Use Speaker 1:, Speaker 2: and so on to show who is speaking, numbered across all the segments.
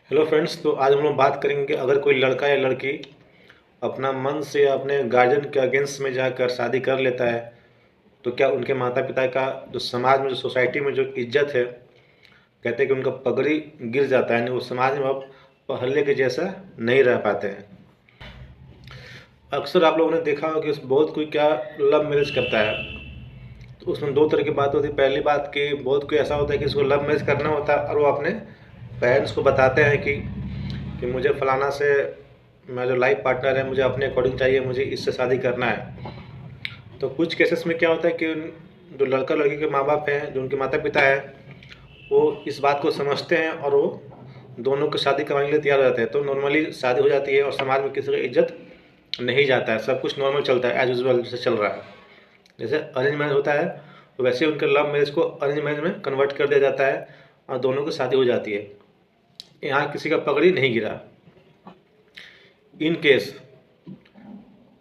Speaker 1: Hello friends. तो आज हम लोग बात करेंगे कि अगर कोई लड़का या लड़की अपना मन से या अपने गार्जियन के अगेंस्ट में जाकर शादी कर लेता है तो क्या उनके माता पिता का जो समाज में जो सोसाइटी में जो इज्जत है, कहते हैं कि उनका पगड़ी गिर जाता है, यानी वो समाज में अब पहले के जैसा नहीं रह पाते हैं। अक्सर आप लोगों ने देखा होगा कि बहुत कोई क्या लव मैरिज करता है। तो उसमें दो तरह की बात होती है। पहली बात कि बहुत कोई ऐसा होता है कि इसको लव मैरिज करना होता है और वो अपने पेरेंट्स को बताते हैं कि मुझे फलाना से मेरा जो लाइफ पार्टनर है मुझे अपने अकॉर्डिंग चाहिए, मुझे इससे शादी करना है। तो कुछ केसेस में क्या होता है कि जो लड़का लड़की के माँ बाप हैं, जो उनके माता पिता हैं, वो इस बात को समझते हैं और वो दोनों को शादी करवाने के लिए तैयार हो जाते हैं। तो नॉर्मली शादी हो जाती है और समाज में किसी का इज्जत नहीं जाता है, सब कुछ नॉर्मल चलता है, एज यूजल जैसे चल रहा है। जैसे अरेंज मैरिज होता है तो वैसे ही उनके लव मैरिज को अरेंज मैरिज में कन्वर्ट कर दिया जाता है और दोनों की शादी हो जाती है। यहाँ किसी का पगड़ी नहीं गिरा। इन केस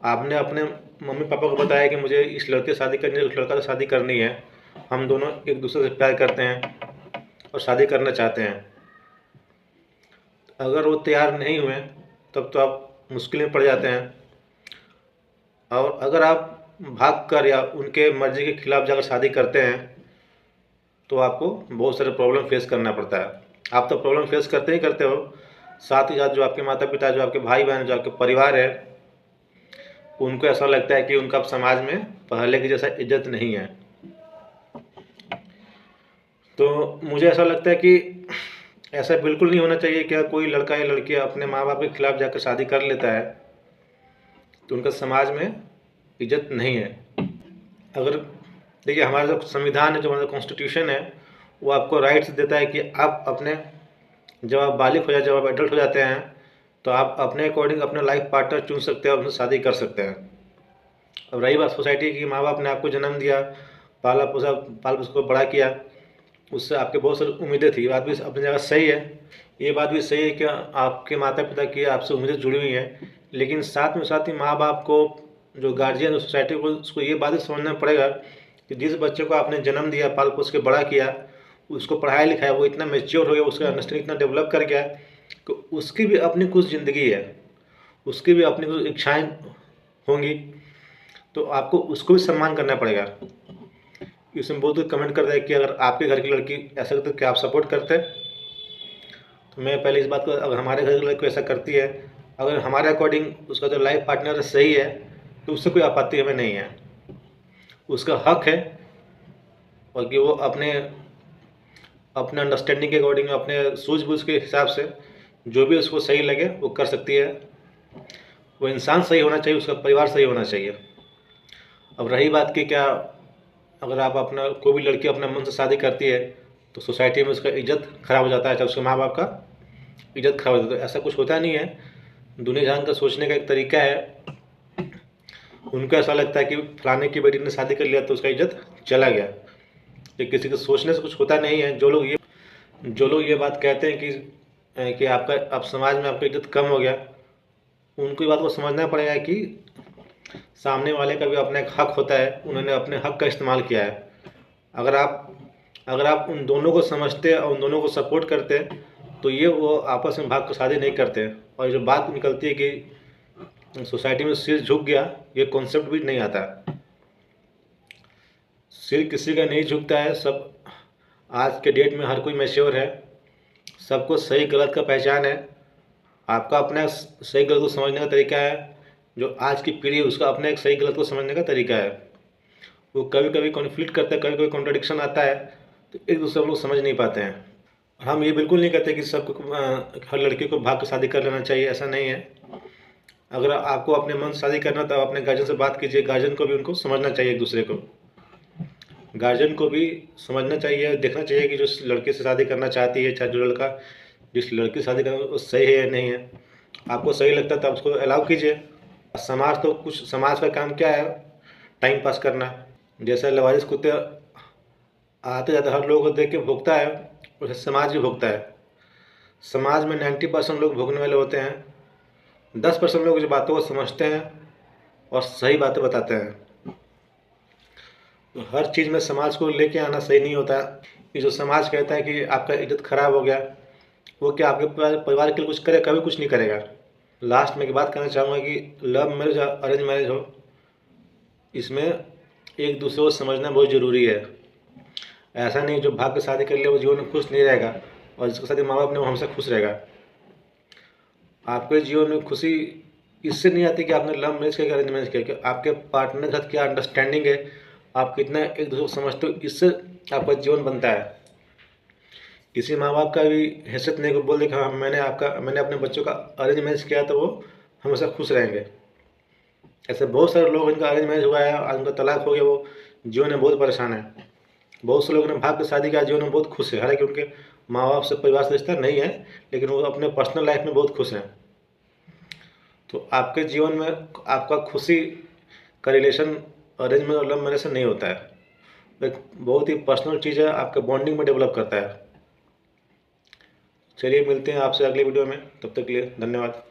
Speaker 1: आपने अपने मम्मी पापा को बताया कि मुझे इस लड़के से शादी करनी है, उस लड़का से शादी करनी है, हम दोनों एक दूसरे से प्यार करते हैं और शादी करना चाहते हैं। अगर वो तैयार नहीं हुए तब तो आप मुश्किल में पड़ जाते हैं। और अगर आप भाग कर या उनके मर्जी के खिलाफ जाकर शादी करते हैं तो आपको बहुत सारे प्रॉब्लम फेस करना पड़ता है। आप तो प्रॉब्लम फेस करते ही करते हो, साथ ही साथ जो आपके माता पिता, जो आपके भाई बहन, जो आपके परिवार है, उनको ऐसा लगता है कि उनका अब समाज में पहले की जैसा इज्जत नहीं है। तो मुझे ऐसा लगता है कि ऐसा बिल्कुल नहीं होना चाहिए कि कोई लड़का या लड़की अपने माँ बाप के खिलाफ जाकर शादी कर लेता है तो उनका समाज में इज्जत नहीं है। अगर देखिए, हमारा जो संविधान है, जो हमारा कॉन्स्टिट्यूशन है, वो आपको राइट्स देता है कि आप अपने, जब आप बालिग हो जाए, जब आप एडल्ट हो जाते हैं तो आप अपने अकॉर्डिंग अपना लाइफ पार्टनर चुन सकते हैं और उनसे शादी कर सकते हैं। अब रही बात सोसाइटी की, माँ बाप ने आपको जन्म दिया, पाल पोस को बड़ा किया, उससे आपके बहुत सारी उम्मीदें थी। ये बात भी अपनी जगह सही है। ये बात भी सही है कि आपके माता पिता की आपसे उम्मीदें जुड़ी हुई हैं, लेकिन साथ में साथ ही माँ बाप को, जो गार्जियन सोसाइटी को, उसको ये बात भी समझना पड़ेगा कि जिस बच्चे को आपने जन्म दिया, पाल पोस के बड़ा किया, उसको पढ़ाया लिखाया, वो इतना मेच्योर हो गया, उसका अंडरस्टैंडिंग इतना डेवलप कर गया कि उसकी भी अपनी कुछ ज़िंदगी है, उसकी भी अपनी कुछ इच्छाएँ होंगी, तो आपको उसको भी सम्मान करना पड़ेगा। इसमें बहुत लोग कमेंट करते हैं कि अगर आपके घर की लड़की ऐसा करती तो क्या आप सपोर्ट करते हैं? तो मैं पहले इस बात को, अगर हमारे घर की लड़की ऐसा करती है, अगर हमारे अकॉर्डिंग उसका जो लाइफ पार्टनर सही है तो उससे कोई आपत्ति हमें नहीं है। उसका हक है और कि वो अपने अपने अंडरस्टैंडिंग के अकॉर्डिंग, अपने सूझबूझ के हिसाब से जो भी उसको सही लगे वो कर सकती है। वो इंसान सही होना चाहिए, उसका परिवार सही होना चाहिए। अब रही बात कि क्या अगर आप अपना, कोई भी लड़की अपने मन से शादी करती है तो सोसाइटी में उसका इज्जत खराब हो जाता है, चाहे उसके माँ बाप का इज्जत खराब हो जाता है। तो ऐसा कुछ होता नहीं है। दुनिया जहान का सोचने का एक तरीका है। उनको ऐसा लगता है कि फलाने की बेटी ने शादी कर लिया तो उसका इज्जत चला गया। ये किसी के सोचने से कुछ होता नहीं है। जो लोग ये बात कहते हैं कि आपका, अब समाज में आपका इज्जत कम हो गया, उनको ये बात को समझना पड़ेगा कि सामने वाले का भी अपना एक हक होता है, उन्होंने अपने हक का इस्तेमाल किया है। अगर आप अगर आप उन दोनों को समझते और उन दोनों को सपोर्ट करते तो ये वो आपस में भाग कर शादी नहीं करते। और जो बात निकलती है कि सोसाइटी में सिर झुक गया, ये कॉन्सेप्ट भी नहीं आता। सिर किसी का नहीं झुकता है। सब, आज के डेट में हर कोई मैच्योर है, सबको सही गलत का पहचान है। आपका अपना सही गलत को समझने का तरीका है, जो आज की पीढ़ी है उसका अपना एक सही गलत को समझने का तरीका है। वो कभी कभी कॉन्फ्लिक्ट करता है, कभी कभी कॉन्ट्रडिक्शन आता है, तो एक दूसरे को लोग समझ नहीं पाते हैं। हम ये बिल्कुल नहीं कहते कि सबको, हर लड़की को भाग कर शादी कर लेना चाहिए, ऐसा नहीं है। अगर आपको अपने मन से शादी करना तो आप अपने गार्जियन से बात कीजिए। गार्जियन को भी उनको समझना चाहिए, एक दूसरे को गार्जियन को भी समझना चाहिए, देखना चाहिए कि जो लड़के से शादी करना चाहती है, चाहे जो लड़का जिस लड़की से शादी करना वो सही है या नहीं है। आपको सही लगता है तो आप उसको अलाउ कीजिए। समाज तो, कुछ समाज का काम क्या है, टाइम पास करना। जैसे लवारिस कुत्ते आते जाते हर लोगों को देख के भोगता है, वैसे समाज भी भोगता है। समाज में 90% लोग भोगने वाले होते हैं, 10% लोग जो बातों को समझते हैं और सही बातें बताते हैं। तो हर चीज़ में समाज को लेके आना सही नहीं होता। कि जो समाज कहता है कि आपका इज्जत खराब हो गया, वो क्या आपके परिवार के लिए कुछ करे? कभी कुछ नहीं करेगा। लास्ट में एक बात कहना चाहूँगा कि लव मैरिज और अरेंज मैरिज हो, इसमें एक दूसरे को समझना बहुत ज़रूरी है। ऐसा नहीं जो भाग के शादी कर ले वो जीवन में खुश नहीं रहेगा, और जिसके साथ माँ बाप ने वो हमेशा खुश रहेगा। आपके जीवन में खुशी इससे नहीं आती कि आपने लव मैरिज किया कि अरेंज मैरिज किया, कि आपके पार्टनर के साथ क्या अंडरस्टैंडिंग है, आप कितना एक दूसरे को समझते हो, इससे आपका जीवन बनता है। किसी माँ बाप का भी हैसियत नहीं को बोल दे कि हाँ मैंने अपने बच्चों का अरेंज मैरिज किया तो वो हमेशा खुश रहेंगे। ऐसे बहुत सारे लोग जिनका अरेंज मैरिज हुआ है, आज उनका तलाक हो गया, वो जीवन में बहुत परेशान है। बहुत से लोगों ने भाग के शादी किया, जीवन में बहुत खुश है, हालांकि उनके माँ बाप से परिवार से रिश्ता नहीं है, लेकिन वो अपने पर्सनल लाइफ में बहुत खुश हैं। तो आपके जीवन में आपका खुशी का रिलेशन अरेंज मैरिज और लव मैरिज से नहीं होता है। एक बहुत ही पर्सनल चीज़ है, आपके बॉन्डिंग में डेवलप करता है। चलिए मिलते हैं आपसे अगली वीडियो में, तब तक के लिए धन्यवाद।